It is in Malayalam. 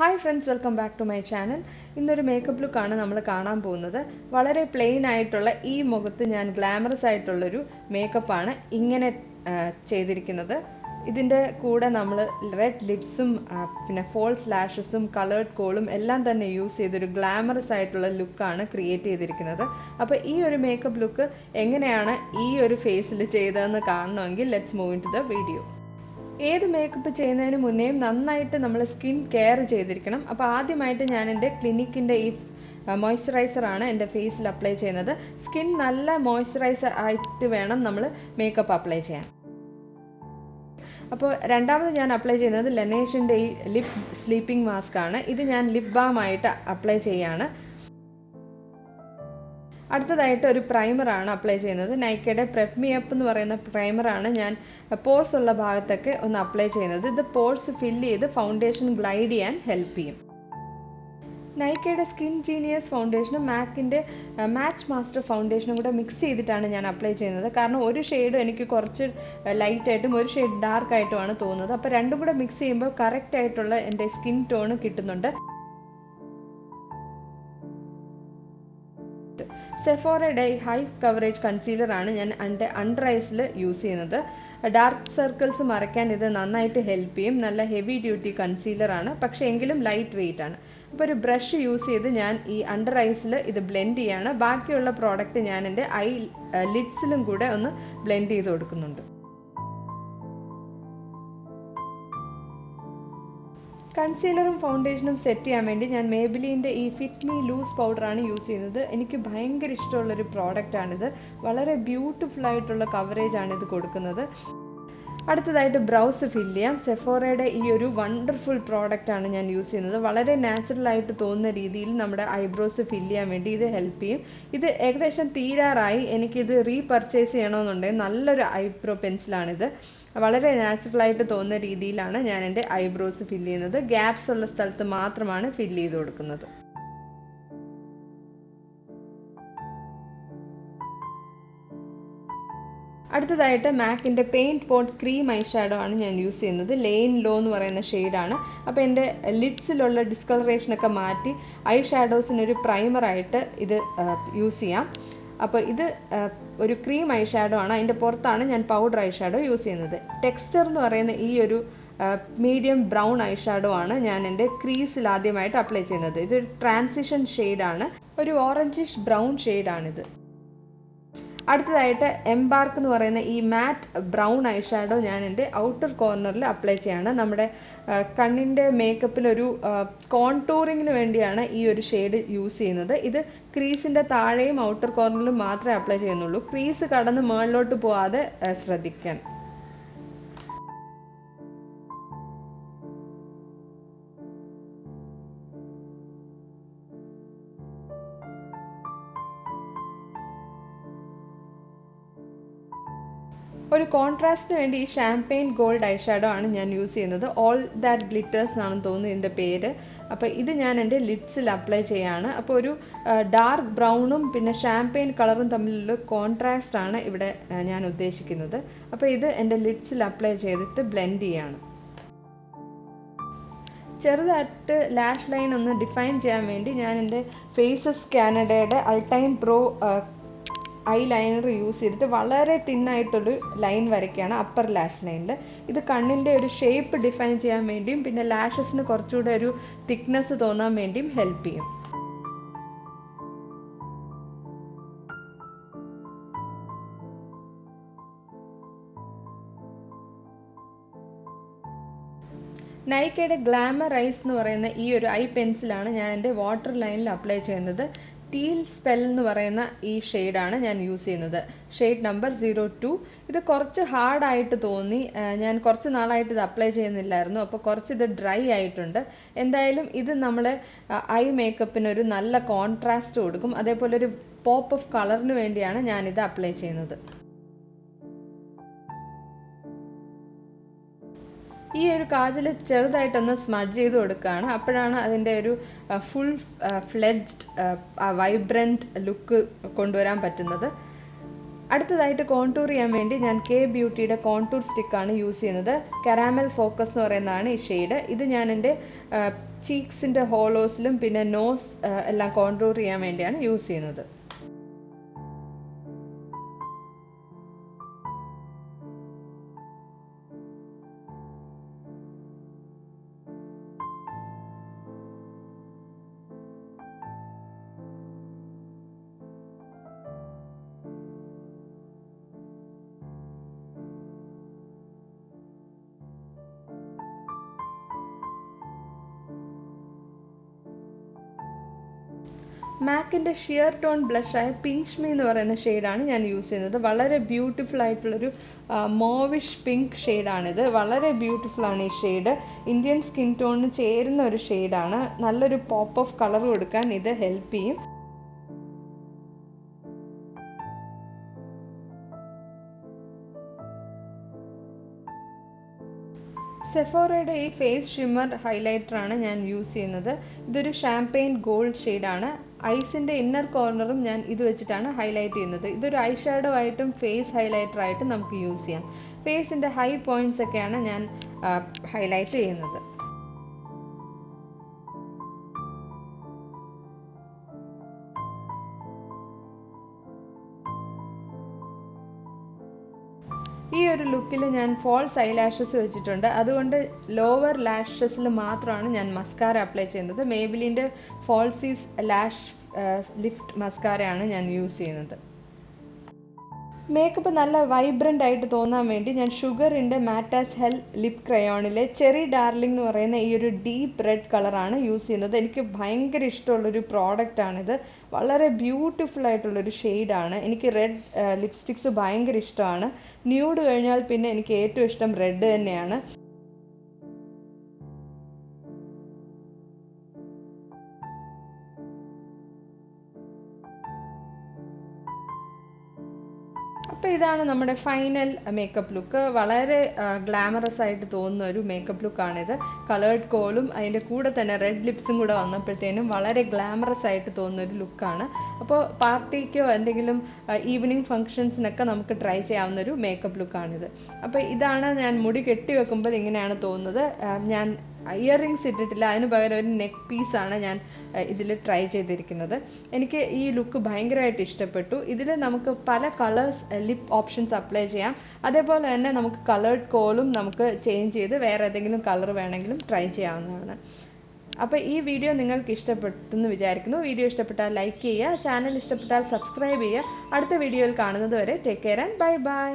Hi friends, welcome back to my channel. ഇന്നൊരു മേക്കപ്പ് ലുക്കാണ് നമ്മൾ കാണാൻ പോകുന്നത്. വളരെ പ്ലെയിൻ ആയിട്ടുള്ള ഈ മുഖത്ത് ഞാൻ ഗ്ലാമറസ് ആയിട്ടുള്ളൊരു മേക്കപ്പാണ് ഇങ്ങനെ ചെയ്തിരിക്കുന്നത്. ഇതിൻ്റെ കൂടെ നമ്മൾ റെഡ് ലിപ്സും പിന്നെ ഫോൾസ് ലാഷസും കളേർഡ് കോളും എല്ലാം തന്നെ യൂസ് ചെയ്തൊരു ഗ്ലാമറസ് ആയിട്ടുള്ള ലുക്കാണ് ക്രിയേറ്റ് ചെയ്തിരിക്കുന്നത്. അപ്പോൾ ഈ ഒരു മേക്കപ്പ് ലുക്ക് എങ്ങനെയാണ് ഈ ഒരു ഫേസിൽ ചെയ്തതെന്ന് കാണണമെങ്കിൽ let's move in to the video. ഏത് മേക്കപ്പ് ചെയ്യുന്നതിന് മുന്നേയും നന്നായിട്ട് നമ്മൾ സ്കിൻ കെയർ ചെയ്തിരിക്കണം. അപ്പോൾ ആദ്യമായിട്ട് ഞാൻ എൻ്റെ ക്ലിനിക്കിൻ്റെ ഈ മോയ്സ്ചറൈസറാണ് എൻ്റെ ഫേസിൽ അപ്ലൈ ചെയ്യുന്നത്. സ്കിൻ നല്ല മോയ്സ്ചറൈസർ ആയിട്ട് വേണം നമ്മൾ മേക്കപ്പ് അപ്ലൈ ചെയ്യാൻ. അപ്പോൾ രണ്ടാമത് ഞാൻ അപ്ലൈ ചെയ്യുന്നത് ലനേഷിൻ്റെ ഈ ലിപ് സ്ലീപ്പിംഗ് മാസ്ക് ആണ്. ഇത് ഞാൻ ലിപ് ബാമായിട്ട് അപ്ലൈ ചെയ്യാണ്. അടുത്തതായിട്ട് ഒരു പ്രൈമറാണ് അപ്ലൈ ചെയ്യുന്നത്. നൈക്കയുടെ പ്രെപ്പ് മീ അപ്പ് എന്ന് പറയുന്ന പ്രൈമറാണ് ഞാൻ പോർസ് ഉള്ള ഭാഗത്തൊക്കെ ഒന്ന് അപ്ലൈ ചെയ്യുന്നത്. ഇത് പോർസ് ഫില്ല് ചെയ്ത് ഫൗണ്ടേഷൻ ഗ്ലൈഡ് ചെയ്യാൻ ഹെൽപ്പ് ചെയ്യും. നൈക്കയുടെ സ്കിൻ ജീനിയസ് ഫൗണ്ടേഷനും മാക്കിൻ്റെ മാച്ച് മാസ്റ്റർ ഫൗണ്ടേഷനും കൂടെ മിക്സ് ചെയ്തിട്ടാണ് ഞാൻ അപ്ലൈ ചെയ്യുന്നത്. കാരണം ഒരു ഷെയ്ഡ് എനിക്ക് കുറച്ച് ലൈറ്റായിട്ടും ഒരു ഷെയ്ഡ് ഡാർക്കായിട്ടുമാണ് തോന്നുന്നത്. അപ്പോൾ രണ്ടും കൂടെ മിക്സ് ചെയ്യുമ്പോൾ കറക്റ്റായിട്ടുള്ള എൻ്റെ സ്കിൻ ടോൺ കിട്ടുന്നുണ്ട്. സെഫോറയുടെ ഹൈ കവറേജ് കൺസീലറാണ് ഞാൻ എൻ്റെ അണ്ടർ ഐസിൽ യൂസ് ചെയ്യുന്നത്. ഡാർക്ക് സർക്കിൾസ് മറയ്ക്കാൻ ഇത് നന്നായിട്ട് ഹെൽപ്പ് ചെയ്യും. നല്ല ഹെവി ഡ്യൂട്ടി കൺസീലറാണ്, പക്ഷേ എങ്കിലും ലൈറ്റ് വെയ്റ്റ് ആണ്. അപ്പോൾ ഒരു ബ്രഷ് യൂസ് ചെയ്ത് ഞാൻ ഈ അണ്ടർ ഐസിൽ ഇത് ബ്ലെൻഡ് ചെയ്യാണ്. ബാക്കിയുള്ള പ്രോഡക്റ്റ് ഞാൻ എൻ്റെ ഐ ലിഡ്സിലും കൂടെ ഒന്ന് ബ്ലെൻഡ് ചെയ്ത് കൊടുക്കുന്നുണ്ട്. കൺസീലറും ഫൗണ്ടേഷനും സെറ്റ് ചെയ്യാൻ വേണ്ടി ഞാൻ മേബിലിൻ്റെ ഈ ഫിറ്റ് മീ ലൂസ് പൗഡറാണ് യൂസ് ചെയ്യുന്നത്. എനിക്ക് ഭയങ്കര ഇഷ്ടമുള്ളൊരു പ്രോഡക്റ്റാണിത്. വളരെ ബ്യൂട്ടിഫുൾ ആയിട്ടുള്ള കവറേജാണ് ഇത് കൊടുക്കുന്നത്. അടുത്തതായിട്ട് ബ്രൗസ് ഫില്ല് ചെയ്യാം. സെഫോറയുടെ ഈ ഒരു വണ്ടർഫുൾ പ്രോഡക്റ്റാണ് ഞാൻ യൂസ് ചെയ്യുന്നത്. വളരെ നാച്ചുറലായിട്ട് തോന്നുന്ന രീതിയിൽ നമ്മുടെ ഐബ്രോസ് ഫില്ല് ചെയ്യാൻ വേണ്ടി ഇത് ഹെൽപ്പ് ചെയ്യും. ഇത് ഏകദേശം തീരാറായി. എനിക്കിത് റീപർച്ചേസ് ചെയ്യണമെന്നുണ്ടെങ്കിൽ നല്ലൊരു ഐബ്രോ പെൻസിലാണിത്. വളരെ നാച്ചുറലായിട്ട് തോന്നുന്ന രീതിയിലാണ് ഞാൻ എൻ്റെ ഐബ്രോസ് ഫില്ല് ചെയ്യുന്നത്. ഗ്യാപ്സ് ഉള്ള സ്ഥലത്ത് മാത്രമാണ് ഫില്ല് ചെയ്ത് കൊടുക്കുന്നത്. അടുത്തതായിട്ട് മാക്കിൻ്റെ paint pot cream eye shadow ആണ് ഞാൻ യൂസ് ചെയ്യുന്നത്. ലെയിൻ ലോ എന്ന് പറയുന്ന ഷെയ്ഡാണ്. അപ്പോൾ എൻ്റെ ലിഡ്സിലുള്ള ഡിസ്കളറേഷനൊക്കെ മാറ്റി ഐ ഷാഡോസിനൊരു പ്രൈമറായിട്ട് ഇത് യൂസ് ചെയ്യാം. അപ്പോൾ ഇത് ഒരു ക്രീം ഐ ഷാഡോ ആണ്. അതിൻ്റെ പുറത്താണ് ഞാൻ പൗഡർ ഐ ഷാഡോ യൂസ് ചെയ്യുന്നത്. ടെക്സ്ചർ എന്ന് പറയുന്ന ഈ ഒരു മീഡിയം ബ്രൗൺ ഐ ഷാഡോ ആണ് ഞാൻ എൻ്റെ ക്രീസിൽ ആദ്യമായിട്ട് അപ്ലൈ ചെയ്യുന്നത്. ഇതൊരു ട്രാൻസിഷൻ ഷെയ്ഡാണ്, ഒരു ഓറഞ്ചിഷ് ബ്രൗൺ ഷെയ്ഡാണിത്. അടുത്തതായിട്ട് എംബാർക്ക് എന്ന് പറയുന്ന ഈ മാറ്റ് ബ്രൗൺ ഐ ഷാഡോ ഞാൻ എൻ്റെ ഔട്ടർ കോർണറിൽ അപ്ലൈ ചെയ്യാണ്. നമ്മുടെ കണ്ണിൻ്റെ മേക്കപ്പിലൊരു കോൺടൂറിങ്ങിന് വേണ്ടിയാണ് ഈ ഒരു ഷെയ്ഡ് യൂസ് ചെയ്യുന്നത്. ഇത് ക്രീസിൻ്റെ താഴെയും ഔട്ടർ കോർണറിലും മാത്രമേ അപ്ലൈ ചെയ്യുന്നുള്ളൂ. ക്രീസ് കടന്ന് മുകളിലോട്ട് പോകാതെ ശ്രദ്ധിക്കാൻ. ഒരു കോൺട്രാസ്റ്റിന് വേണ്ടി ഈ ഷാംപെയിൻ ഗോൾഡ് ഐ ഷാഡോ ആണ് ഞാൻ യൂസ് ചെയ്യുന്നത്. ഓൾ ദാറ്റ് ഗ്ലിറ്റേഴ്സ് എന്നാണെന്ന് തോന്നുന്നു ഇതിൻ്റെ പേര്. അപ്പോൾ ഇത് ഞാൻ എൻ്റെ ലിഡ്സിൽ അപ്ലൈ ചെയ്യാണ്. അപ്പോൾ ഒരു ഡാർക്ക് ബ്രൗണും പിന്നെ ഷാംപെയിൻ കളറും തമ്മിലുള്ള കോൺട്രാസ്റ്റാണ് ഇവിടെ ഞാൻ ഉദ്ദേശിക്കുന്നത്. അപ്പോൾ ഇത് എൻ്റെ ലിഡ്സിൽ അപ്ലൈ ചെയ്തിട്ട് ബ്ലെൻഡ് ചെയ്യാണ്. ചെറുതായിട്ട് ലാഷ് ലൈൻ ഒന്ന് ഡിഫൈൻ ചെയ്യാൻ വേണ്ടി ഞാൻ എൻ്റെ ഫേസസ് കാനഡയുടെ അൾടൈം പ്രോ ഐ ലൈനർ യൂസ് ചെയ്തിട്ട് വളരെ തിന്നായിട്ടൊരു ലൈൻ വരയ്ക്കുകയാണ് അപ്പർ ലാഷ് ലൈനിൽ. ഇത് കണ്ണിൻ്റെ ഒരു ഷേപ്പ് ഡിഫൈൻ ചെയ്യാൻ വേണ്ടിയും പിന്നെ ലാഷസിന് കുറച്ചുകൂടെ ഒരു തിക്നെസ് തോന്നാൻ വേണ്ടിയും ഹെൽപ്പ് ചെയ്യും. നൈക്കയുടെ ഗ്ലാമർ ഐസ് എന്ന് പറയുന്ന ഈ ഒരു ഐ പെൻസിലാണ് ഞാൻ എൻ്റെ വാട്ടർ ലൈനിൽ അപ്ലൈ ചെയ്യുന്നത്. ടീൽ സ്പെൽ എന്ന് പറയുന്ന ഈ ഷെയ്ഡാണ് ഞാൻ യൂസ് ചെയ്യുന്നത്. Shade number 02. ഇത് കുറച്ച് ഹാർഡായിട്ട് തോന്നി. ഞാൻ കുറച്ച് നാളായിട്ട് ഇത് അപ്ലൈ ചെയ്യുന്നില്ലായിരുന്നു. അപ്പോൾ കുറച്ച് ഇത് ഡ്രൈ ആയിട്ടുണ്ട്. എന്തായാലും ഇത് നമ്മളെ ഐ മേക്കപ്പിനൊരു നല്ല കോൺട്രാസ്റ്റ് കൊടുക്കും. അതേപോലെ ഒരു പോപ്പ് ഓഫ് കളറിന് വേണ്ടിയാണ് ഞാനിത് അപ്ലൈ ചെയ്യുന്നത്. ഈ ഒരു കാജൽ ചെറുതായിട്ടൊന്ന് സ്മഡ്ജ് ചെയ്ത് കൊടുക്കുകയാണ്. അപ്പോഴാണ് അതിൻ്റെ ഒരു ഫുൾ ഫ്ലെഡ്ജ്ഡ് വൈബ്രൻറ്റ് ലുക്ക് കൊണ്ടുവരാൻ പറ്റുന്നത്. അടുത്തതായിട്ട് കോൺടൂർ ചെയ്യാൻ വേണ്ടി ഞാൻ കെ ബ്യൂട്ടിയുടെ കോൺടൂർ സ്റ്റിക്കാണ് യൂസ് ചെയ്യുന്നത്. കരാമൽ ഫോക്കസ് എന്ന് പറയുന്നതാണ് ഈ ഷെയ്ഡ്. ഇത് ഞാൻ എൻ്റെ ചീക്സിൻ്റെ ഹോളോസിലും പിന്നെ നോസ് എല്ലാം കോൺടൂർ ചെയ്യാൻ വേണ്ടിയാണ് യൂസ് ചെയ്യുന്നത്. മാക്കിൻ്റെ ഷിയർ ടോൺ ബ്ലഷായ പിഞ്ച് മീ എന്ന് പറയുന്ന ഷെയ്ഡാണ് ഞാൻ യൂസ് ചെയ്യുന്നത്. വളരെ ബ്യൂട്ടിഫുൾ ആയിട്ടുള്ളൊരു മോവിഷ് പിങ്ക് ഷെയ്ഡാണിത്. വളരെ ബ്യൂട്ടിഫുള്ളാണ് ഈ ഷെയ്ഡ്. ഇന്ത്യൻ സ്കിൻ ടോണിന് ചേരുന്ന ഒരു ഷെയ്ഡാണ്. നല്ലൊരു പോപ്പ് ഓഫ് കളർ കൊടുക്കാൻ ഇത് ഹെൽപ്പ് ചെയ്യും. സെഫോറയുടെ ഈ ഫേസ് ഷിമ്മർ ഹൈലൈറ്ററാണ് ഞാൻ യൂസ് ചെയ്യുന്നത്. ഇതൊരു ഷാംപെയിൻ ഗോൾഡ് ഷെയ്ഡാണ്. ഐസിൻ്റെ ഇന്നർ കോർണറും ഞാൻ ഇത് വെച്ചിട്ടാണ് ഹൈലൈറ്റ് ചെയ്യുന്നത്. ഇതൊരു ഐ ഷാഡോ ആയിട്ടും ഫേസ് ഹൈലൈറ്ററായിട്ടും നമുക്ക് യൂസ് ചെയ്യാം. ഫേസിൻ്റെ ഹൈ പോയിൻറ്റ്സ് ഒക്കെയാണ് ഞാൻ ഹൈലൈറ്റ് ചെയ്യുന്നത്. ഈ ഒരു ലുക്കിൽ ഞാൻ ഫോൾസ് ഐലാഷസ് വെച്ചിട്ടുണ്ട്. അതുകൊണ്ട് ലോവർ ലാഷസിൽ മാത്രമാണ് ഞാൻ മസ്കാര അപ്ലൈ ചെയ്യുന്നത്. മേബിലിൻ്റെ ഫോൾസീസ് ലാഷ് ലിഫ്റ്റ് മസ്കാരയാണ് ഞാൻ യൂസ് ചെയ്യുന്നത്. മേക്കപ്പ് നല്ല വൈബ്രൻ്റ് ആയിട്ട് തോന്നാൻ വേണ്ടി ഞാൻ ഷുഗറിൻ്റെ മാറ്റാസ് ഹെൽ ലിപ് ക്രയോണിലെ ചെറി ഡാർലിംഗ് എന്ന് പറയുന്ന ഈ ഒരു ഡീപ്പ് റെഡ് കളറാണ് യൂസ് ചെയ്യുന്നത്. എനിക്ക് ഭയങ്കര ഇഷ്ടമുള്ളൊരു പ്രോഡക്റ്റാണിത്. വളരെ ബ്യൂട്ടിഫുൾ ആയിട്ടുള്ളൊരു ഷെയ്ഡാണ്. എനിക്ക് റെഡ് ലിപ്സ്റ്റിക്സ് ഭയങ്കര ഇഷ്ടമാണ്. ന്യൂഡ് കഴിഞ്ഞാൽ പിന്നെ എനിക്ക് ഏറ്റവും ഇഷ്ടം റെഡ് തന്നെയാണ്. അപ്പോൾ ഇതാണ് നമ്മുടെ ഫൈനൽ മേക്കപ്പ് ലുക്ക്. വളരെ ഗ്ലാമറസ് ആയിട്ട് തോന്നുന്ന ഒരു മേക്കപ്പ് ലുക്കാണിത്. കളേർഡ് കോളും അതിൻ്റെ കൂടെ തന്നെ റെഡ് ലിപ്സും കൂടെ വന്നപ്പോഴത്തേനും വളരെ ഗ്ലാമറസ് ആയിട്ട് തോന്നുന്ന ഒരു ലുക്കാണ്. അപ്പോൾ പാർട്ടിക്കോ എന്തെങ്കിലും ഈവനിങ് ഫങ്ഷൻസിനൊക്കെ നമുക്ക് ട്രൈ ചെയ്യാവുന്നൊരു മേക്കപ്പ് ലുക്കാണിത്. അപ്പോൾ ഇതാണ് ഞാൻ മുടി കെട്ടി വെക്കുമ്പോൾ ഇങ്ങനെയാണ് തോന്നുന്നത്. ഞാൻ ഇയർ റിങ്സ് ഇട്ടിട്ടില്ല, അതിന് പകരം ഒരു നെക്ക് പീസാണ് ഞാൻ ഇതിൽ ട്രൈ ചെയ്തിരിക്കുന്നത്. എനിക്ക് ഈ ലുക്ക് ഭയങ്കരമായിട്ട് ഇഷ്ടപ്പെട്ടു. ഇതിൽ നമുക്ക് പല കളേഴ്സ് ലിപ്പ് ഓപ്ഷൻസ് അപ്ലൈ ചെയ്യാം. അതേപോലെ തന്നെ നമുക്ക് കളേർഡ് കോളും നമുക്ക് ചേഞ്ച് ചെയ്ത് വേറെ ഏതെങ്കിലും കളർ വേണമെങ്കിലും ട്രൈ ചെയ്യാവുന്നതാണ്. അപ്പോൾ ഈ വീഡിയോ നിങ്ങൾക്ക് ഇഷ്ടപ്പെട്ടെന്ന് വിചാരിക്കുന്നു. വീഡിയോ ഇഷ്ടപ്പെട്ടാൽ ലൈക്ക് ചെയ്യുക, ചാനൽ ഇഷ്ടപ്പെട്ടാൽ സബ്സ്ക്രൈബ് ചെയ്യുക. അടുത്ത വീഡിയോയിൽ കാണുന്നത് വരെ take care and bye bye.